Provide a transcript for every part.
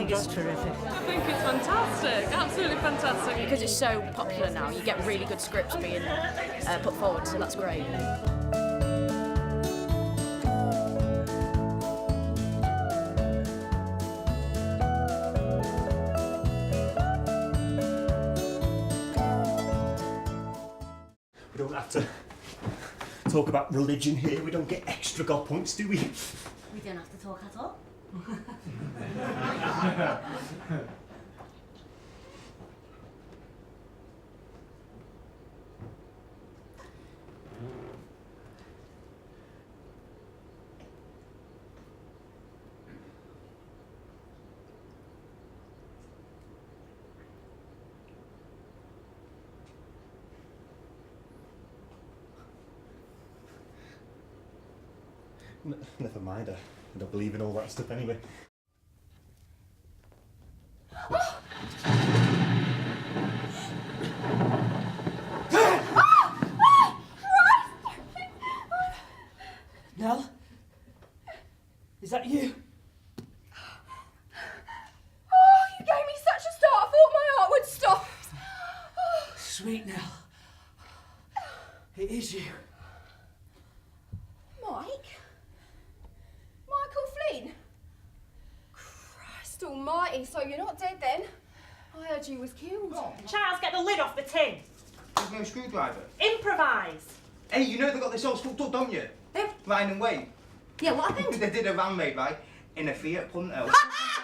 think it's terrific. I think it's fantastic, absolutely fantastic. Because it's so popular now, you get really good scripts being put forward, so that's great. We don't have to talk about religion here. We don't get extra God points, do we? We don't have to talk at all. Never mind, I don't believe in all that stuff anyway. Nell? Is that you? Oh, you gave me such a start, I thought my heart would stop. Sweet Nell. It is you. Mike? Michael Flynn? Christ almighty, so you're not dead then? I heard you was killed. Charles, get the lid off the tin. There's no screwdriver. Improvise. Hey, you know they got this all fucked up, don't you? Ryan and Wade. Yeah, what happened? They did a van raid, right? In a Fiat Punto.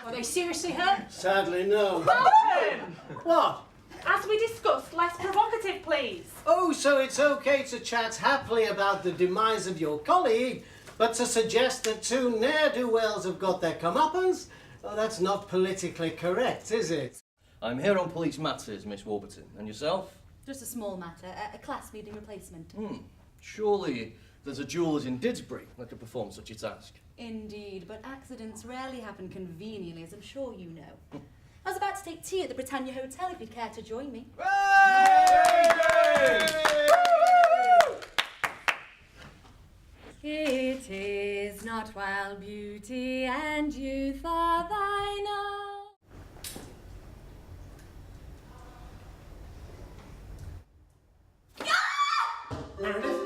Were they seriously hurt? Sadly, no. What? As we discussed, less provocative, please. Oh, so it's okay to chat happily about the demise of your colleague, but to suggest that two ne'er-do-wells have got their comeuppance? Oh, that's not politically correct, is it? I'm here on police matters, Miss Warburton. And yourself? Just a small matter, a class meeting replacement. Surely there's a jewellers in Didsbury that could perform such a task. Indeed, but accidents rarely happen conveniently, as I'm sure you know. I was about to take tea at the Britannia Hotel if you'd care to join me. It is not while beauty and youth are thine own. Meredith?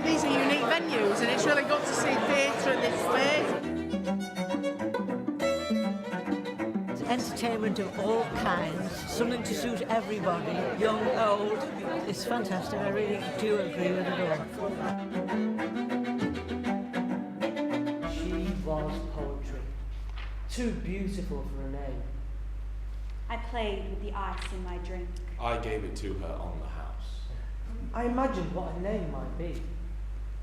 These are unique venues and it's really good to see theatre in this way. Entertainment of all kinds, something to suit everybody, young, old. It's fantastic, I really do agree with it all. She was poetry. Too beautiful for a name. I played with the ice in my drink. I gave it to her on the house. I imagined what her name might be,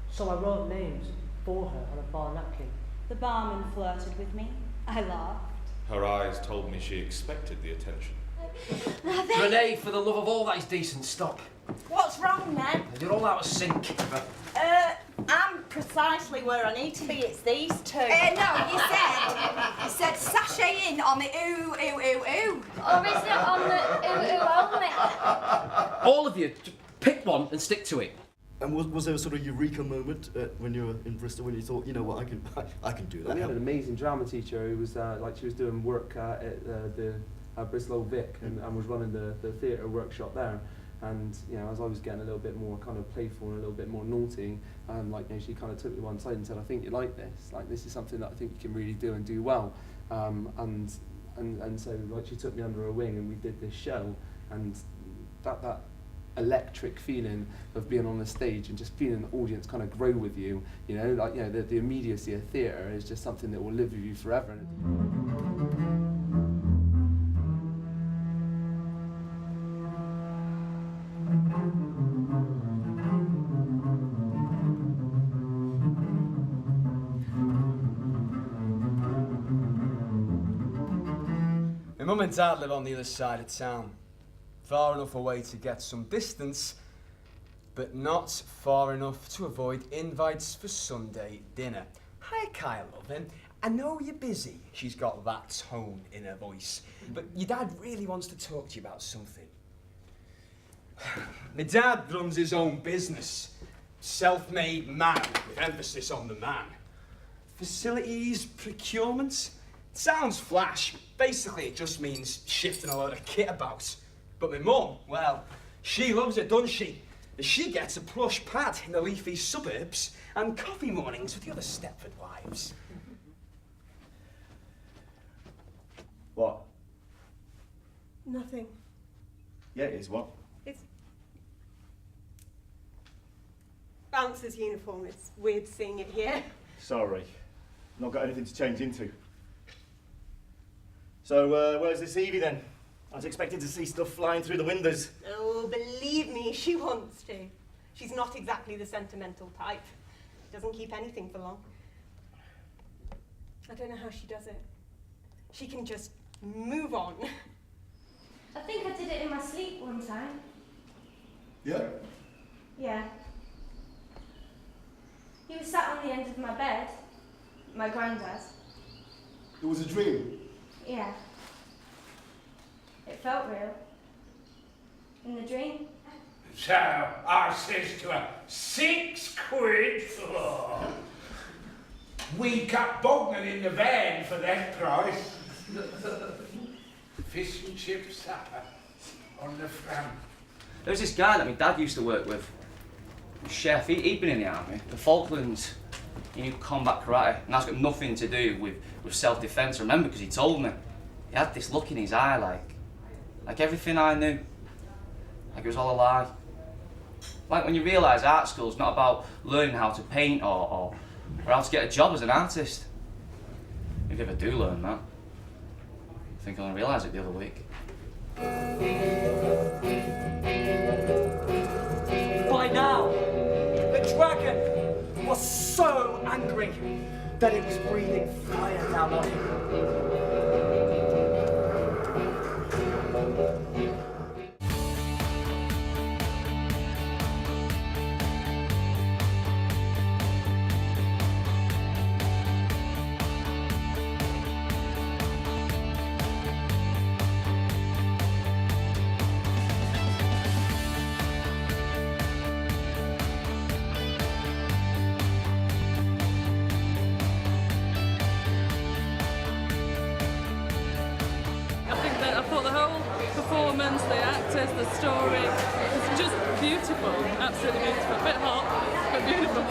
so I wrote names for her on a bar napkin. The barman flirted with me. I laughed. Her eyes told me she expected the attention. Renee, for the love of all that is decent, stop. What's wrong, Ned? You're all out of sync. I'm precisely where I need to be. It's these two. No, you said sashay in on the ooh, ooh, ooh, ooh. Or is it on the ooh, ooh only? All of you, pick one and stick to it. And was there a sort of eureka moment when you were in Bristol when you thought, you know what, I can do that? We had an amazing drama teacher who was she was doing work at the Bristol Old Vic and was running the theatre workshop there. And you know, as I was getting a little bit more kind of playful and a little bit more naughty, she kind of took me one side and said, "I think you like this. Like this is something that I think you can really do and do well." And so she took me under her wing and we did this show, and that electric feeling of being on the stage and just feeling the audience kind of grow with you, the immediacy of theatre is just something that will live with you forever. Mum and Dad live on the other side of town. Far enough away to get some distance, but not far enough to avoid invites for Sunday dinner. Hi, Kyle, loving. I know you're busy. She's got that tone in her voice. But your dad really wants to talk to you about something. My dad runs his own business. Self-made man, with emphasis on the man. Facilities, procurement. Sounds flash. Basically, it just means shifting a load of kit about. But my mum, well, she loves it, doesn't she? She gets a plush pad in the leafy suburbs and coffee mornings with the other Stepford wives. What? Nothing. Yeah, it is. What? It's Bouncer's uniform. It's weird seeing it here. Sorry. Not got anything to change into. So, where's this Evie then? I was expecting to see stuff flying through the windows. Oh, believe me, she wants to. She's not exactly the sentimental type. Doesn't keep anything for long. I don't know how she does it. She can just move on. I think I did it in my sleep one time. Yeah? Yeah. He was sat on the end of my bed, my granddad. It was a dream? Yeah. It felt real. In the dream. So, I says to her, 6 quid? Oh. We got Bognan in the van for that price. Fish and chips supper on the front. There was this guy that my dad used to work with. Chef, he'd been in the army, the Falklands. He knew combat karate, and that's got nothing to do with self-defense. I remember because he told me. He had this look in his eye like everything I knew. Like it was all a lie. Like when you realise art school's not about learning how to paint or how to get a job as an artist. If you ever do learn that, I think I only realised it the other week. By now, the dragon was so angry that it was breathing fire down on him. I thought the whole performance, the actors, the story, it's just beautiful, absolutely beautiful. A bit hot, but beautiful.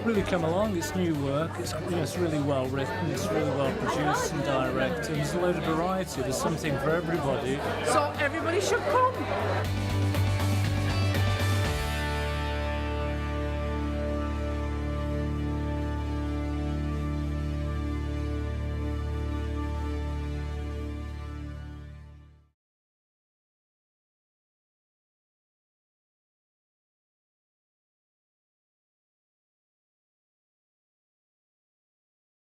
Really come along, it's new work, it's really well written, it's really well produced and directed, there's a load of variety, there's something for everybody. So everybody should come.